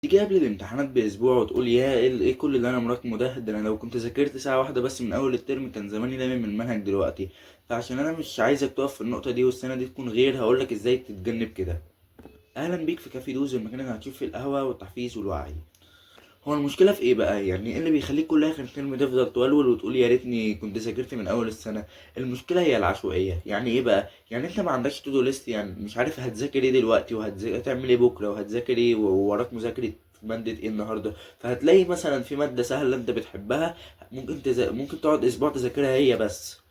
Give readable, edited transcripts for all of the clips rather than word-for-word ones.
تيجي قبل الامتحانات باسبوع وتقول يا ايه كل اللي انا مراكمه ده انا لو كنت ذاكرت ساعه واحده بس من اول الترم كان زماني لامم المنهج دلوقتي. فعشان انا مش عايزك تقف في النقطه دي والسنه دي تكون غير، هقولك ازاي تتجنب كده. اهلا بيك في كافي دوز، المكان اللي هتشوف فيه القهوه والتحفيز والوعي. هو المشكله في ايه بقى؟ يعني ايه اللي بيخليك كل اخر ترم تفضل تولول وتقول يا ريتني كنت ذاكرت من اول السنه؟ المشكله هي العشوائيه. يعني ايه بقى؟ يعني انت ما عندكش تو دو ليست، يعني مش عارف هتذاكر ايه دلوقتي وهتعمل ايه بكره وهتذاكر ايه ووراك مذاكره مادة ايه النهارده. فهتلاقي مثلا في مادة سهلة انت بتحبها، ممكن تقعد اسبوع تذاكرها هي بس.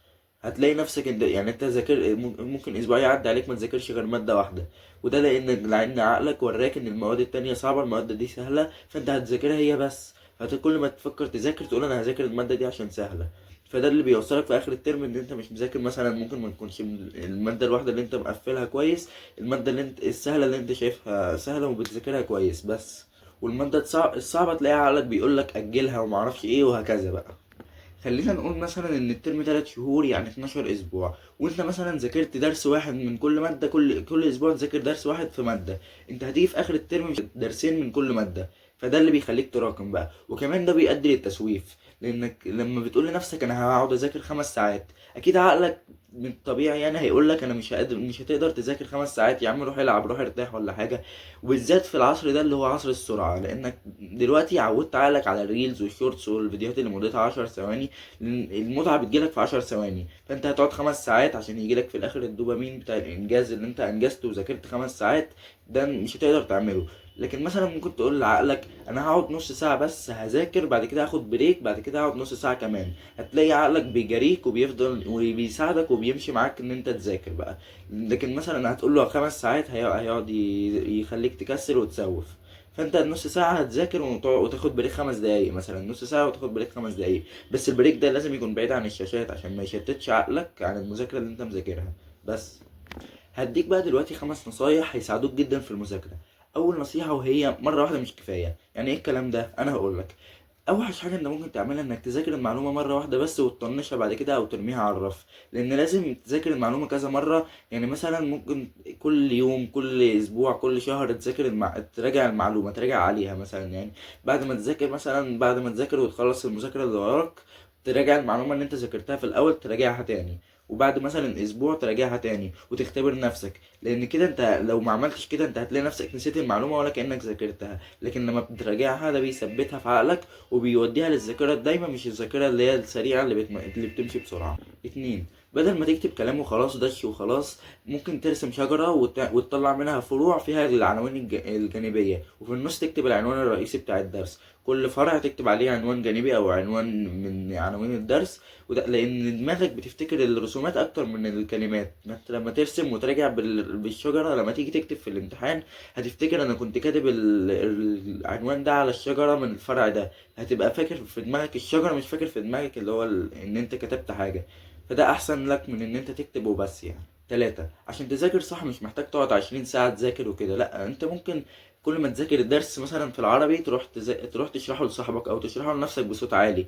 هتلاقي نفسك انت، يعني انت ذاكر ممكن اسبوع يعدي عليك ما تذاكرش غير مادة واحدة. وده لان عقلك وراك ان المواد التانية صعبة، المواد دي سهلة، فانت هتذاكرها هي بس. كل ما تفكر تذاكر تقول انا هذاكر المادة دي عشان سهلة. فده اللي بيوصلك في اخر الترم ان انت مش مذاكر، مثلا ممكن ما تكونش المادة الواحدة اللي انت مقفلها كويس، المادة اللي انت السهلة اللي انت شايفها سهلة وبتذاكرها كويس بس. والمادة الصعبة تلاقيها عقلك بيقولك اجلها ومعرفش ايه وهكذا بقى. خلينا نقول مثلا ان الترم 3 شهور يعني 12 اسبوع، وانت مثلا ذاكرت درس واحد من كل ماده، كل اسبوع تذاكر درس واحد في ماده. انت هتيجي في اخر الترم مش درسين من كل ماده. فده اللي بيخليك تراكم بقى، وكمان ده بيؤدي للتسويف. لانك لما بتقول لنفسك انا هقعد اذاكر 5 ساعات، اكيد عقلك من الطبيعي يعني هيقول لك انا مش هتقدر تذاكر 5 ساعات، يا عم روح العب، روح ارتاح ولا حاجه. وبالذات في العصر ده اللي هو عصر السرعه، لانك دلوقتي عودت عقلك على الريلز والشورتس والفيديوهات اللي مدتها 10 ثواني. المتعة بتجيلك في 10 ثواني، فانت هتقعد 5 ساعات عشان يجيلك في الاخر الدوبامين بتاع الانجاز اللي انت انجزته وذاكرت 5 ساعات. ده مش هتقدر تعمله. لكن مثلا ممكن تقول لعقلك انا هقعد نص ساعة بس هذاكر، بعد كده هاخد بريك، بعد كده هقعد نص ساعة كمان. هتلاقي عقلك بيجاريك وبيفضل وبيساعدك وبيمشي معاك ان انت تذاكر بقى. لكن مثلا هتقول له 5 ساعات هيقعد يخليك تكسل وتسوف. فانت النص ساعة هتذاكر وتاخد بريك 5 دقايق، مثلا نص ساعة وتاخد بريك 5 دقايق. بس البريك ده لازم يكون بعيد عن الشاشات عشان ما يشتتش عقلك عن المذاكرة اللي انت مذاكرها بس. هديك بقى دلوقتي 5 نصايح هيساعدوك جدا في المذاكرة. أول نصيحة، وهي مرة واحدة مش كفاية. يعني ايه الكلام ده؟ أنا هقولك. اوحش حاجه انت ممكن تعملها انك تذاكر المعلومه مره واحده بس وتطنشها بعد كده او ترميها على الرف، لان لازم تذاكر المعلومه كذا مره. يعني مثلا ممكن كل يوم، كل اسبوع، كل شهر تذاكر تراجع المعلومه، تراجع عليها مثلا. يعني بعد ما تذاكر وتخلص المذاكره اللي وراك، تراجع المعلومه اللي انت ذاكرتها في الاول تراجعها تاني. وبعد مثلا اسبوع تراجعها تاني وتختبر نفسك، لان كده انت لو ما عملتش كده انت هتلاقي نفسك نسيت المعلومه ولا كانك ذاكرتها. لكن لما بتراجعها ده بيثبتها في عقلك وبيوديها للذاكرة الدايمة، مش الذاكرة اللي هي السريعة اللي بتمشي بسرعة. 2. بدل ما تكتب كلام وخلاص دش وخلاص، ممكن ترسم شجرة وتطلع منها فروع فيها العناوين الجانبية، وفي النص تكتب العنوان الرئيسي بتاع الدرس. كل فرع تكتب عليه عنوان جانبي أو عنوان من عناوين الدرس. وده لأن دماغك بتفتكر الرسومات أكتر من الكلمات. ما انت لما ترسم وتراجع بالشجرة، لما تيجي تكتب في الامتحان هتفتكر أنا كنت كاتب العنوان ده على الشجرة من الفرع ده. هتبقى فاكر في دماغك الشجرة، مش فاكر في دماغك اللي هو ان انت كتبت حاجة. فده احسن لك من ان انت تكتب وبس يعني. 3. عشان تذاكر صح مش محتاج تقعد 20 ساعة تذاكر وكده، لا انت ممكن كل ما تذاكر الدرس مثلا في العربي تروح تشرحه لصاحبك او تشرحه لنفسك بصوت عالي.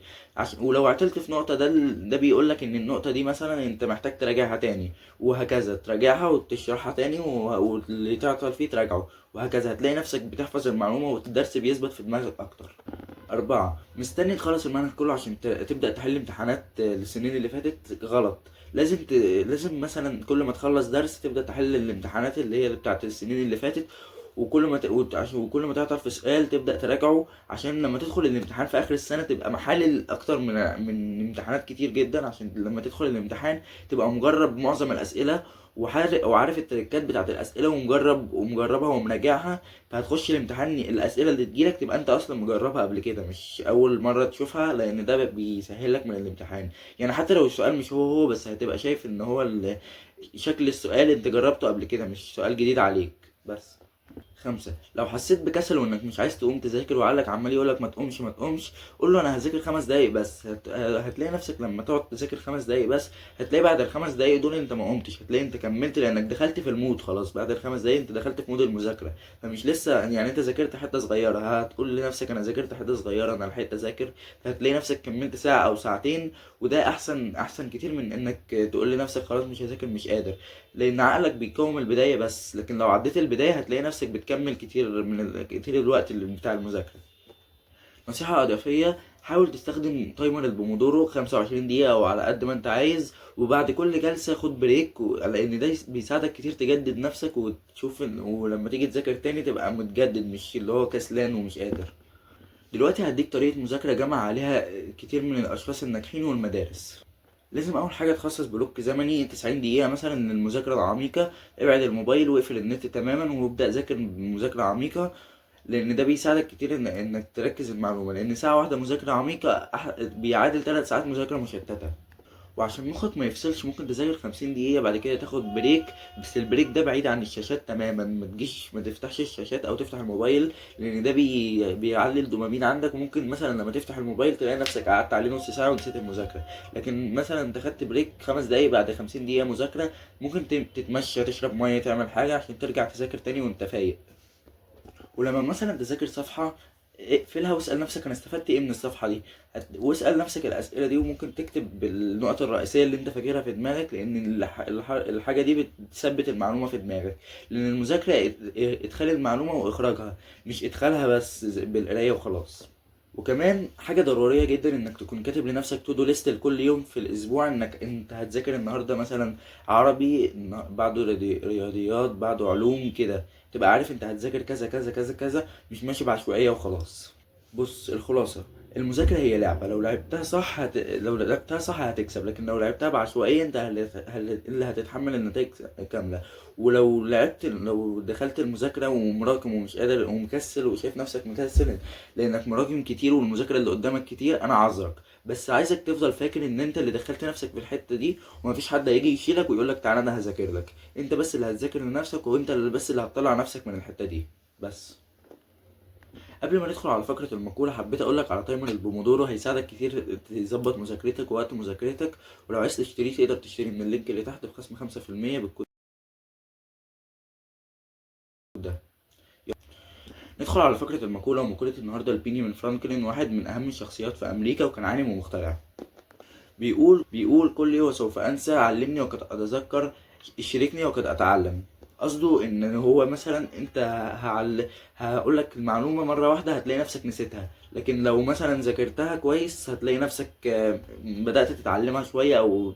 ولو عطلت في نقطة، ده بيقولك ان النقطة دي مثلا انت محتاج تراجعها تاني، وهكذا تراجعها وتشرحها تاني واللي تعطل فيه تراجعه. وهكذا هتلاقي نفسك بتحفظ المعلومة والدرس بيثبت في دماغك أكتر. 4. مستني تخلص المنهج كله عشان تبدأ تحل امتحانات السنين اللي فاتت؟ غلط. لازم مثلا كل ما تخلص درس تبدأ تحل الامتحانات اللي هي بتاعت السنين اللي فاتت. وكل ما تعطل في سؤال تبدأ تراجعه، عشان لما تدخل الامتحان في آخر السنة تبقى محلل أكتر من امتحانات كتير جدا، عشان لما تدخل الامتحان تبقى مجرب معظم الأسئلة وعارف التريكات بتاعت الأسئلة ومجربها ومراجعها. فهتخش الامتحان الأسئلة اللي تجيلك تبقى أنت أصلا مجربها قبل كده، مش أول مرة تشوفها، لأن ده بيسهلك من الامتحان. يعني حتى لو السؤال مش هو بس هتبقى شايف إن هو شكل السؤال أنت جربته قبل كده، مش سؤال جديد عليك بس. 5. لو حسيت بكسل وانك مش عايز تقوم تذاكر وعقلك عمال يقولك ما تقومش ما تقومش، قول له انا هذاكر 5 دقايق بس. هتلاقي نفسك لما تقعد تذاكر 5 دقايق بس، هتلاقي بعد ال5 دقايق دول انت ما قمتش، هتلاقي انت كملت لانك دخلت في المود خلاص. بعد ال5 دقايق انت دخلت في مود المذاكرة، فمش لسه يعني انت ذاكرت حتة صغيرة. هتقول لنفسك انا ذاكرت حتة صغيرة، انا لحقت اذاكر. فهتلاقي نفسك كملت ساعة او ساعتين. وده احسن كتير من انك تقول لنفسك خلاص مش هذاكر مش قادر. لان عقلك بيقاوم البداية بس، لكن لو عديت البداية هتلاقي نفسك تكمل كتير الوقت اللي بتاع المذاكرة. نصيحة إضافية: حاول تستخدم تايمر البومودورو 25 دقيقة أو على قد ما أنت عايز، وبعد كل جلسة خد بريك، لأن ده بيساعدك كتير تجدد نفسك وتشوف ولما تيجي تذاكر تاني تبقى متجدد، مش اللي هو كسلان ومش قادر. دلوقتي هديك طريقة مذاكرة جمع عليها كتير من الأشخاص الناجحين والمدارس. لازم أول حاجة تخصص بلوك زمني 90 دقيقة مثلا للمذاكرة العميقة. ابعد الموبايل واقفل النت تماما وابدأ ذاكر مذاكرة عميقة، لان ده بيساعدك كتير انك تركز المعلومه، لان ساعه واحده مذاكره عميقه بيعادل 3 ساعات مذاكره مشتته. وعشان مخك ما يفصلش ممكن تذاكر 50 دقيقه بعد كده تاخد بريك، بس البريك ده بعيد عن الشاشات تماما، ما تفتحش الشاشات او تفتح الموبايل، لان ده بيعلي الدوبامين عندك، وممكن مثلا لما تفتح الموبايل تلاقي نفسك قعدت عليه نص ساعه ونسيت المذاكره. لكن مثلا انت خدت بريك 5 دقايق بعد 50 دقيقه مذاكره، ممكن تتمشى، تشرب ميه، تعمل حاجه عشان ترجع تذاكر تاني وانت فايق. ولما مثلا تذاكر صفحة، اقفلها واسأل نفسك انا استفدت ايه من الصفحة دي، واسأل نفسك الأسئلة دي، وممكن تكتب النقط الرئيسية اللي انت فاكرها في دماغك، لأن الحاجة دي بتثبت المعلومة في دماغك. لأن المذاكرة إدخال المعلومة وإخراجها، مش إدخالها بس بالقراية وخلاص. وكمان حاجة ضرورية جدا انك تكون كاتب لنفسك تو دو ليست لكل يوم في الاسبوع، انك انت هتذاكر النهاردة مثلا عربي، بعده رياضيات، بعده علوم كده، تبقى عارف انت هتذاكر كذا كذا كذا كذا، مش ماشي بعشوائية وخلاص. بص، الخلاصة: المذاكرة هي لعبة، لو لعبتها صح هتكسب، لكن لو لعبتها بعشوائية انت اللي هتتحمل النتائج كاملة. لو دخلت المذاكرة ومراكم ومش قادر ومكسل وشايف نفسك مكسل لانك مراكم كتير والمذاكرة اللي قدامك كتير، انا عذرك، بس عايزك تفضل فاكر ان انت اللي دخلت نفسك في الحتة دي، ومفيش حد هيجي يشيلك ويقولك تعالى انا هذاكر لك. انت بس اللي هتذاكر لنفسك، وانت اللي بس اللي هتطلع نفسك من الحتة دي بس. قبل ما ندخل على فقرة المقولة، حبيت أقولك على تايمر البومودورو، هيساعدك كتير تظبط مذاكرتك ووقت مذاكرتك، ولو عايز تشتريه تقدر تشتري من اللينك اللي تحت بخصم 5% بالكود ده. ندخل على فقرة المقولة، ومقولة النهاردة لبنيامين فرانكلين، واحد من أهم الشخصيات في أمريكا وكان عالم ومخترع. بيقول كل يوم سوف أنسى، علمني وقد أتذكر، اشركني وقد أتعلم. قصده ان هو مثلا انت هقول لك المعلومه مره واحده هتلاقي نفسك نسيتها، لكن لو مثلا ذاكرتها كويس هتلاقي نفسك بدات تتعلمها شويه او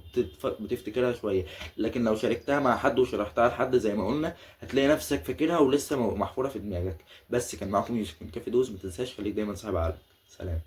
بتفتكرها شويه. لكن لو شاركتها مع حد وشرحتها لحد زي ما قلنا هتلاقي نفسك فاكرها ولسه محفوره في دماغك. بس كان معاكم يوسف من كافي دوز، متنساش خليك دايما صاحب عقلك. سلام.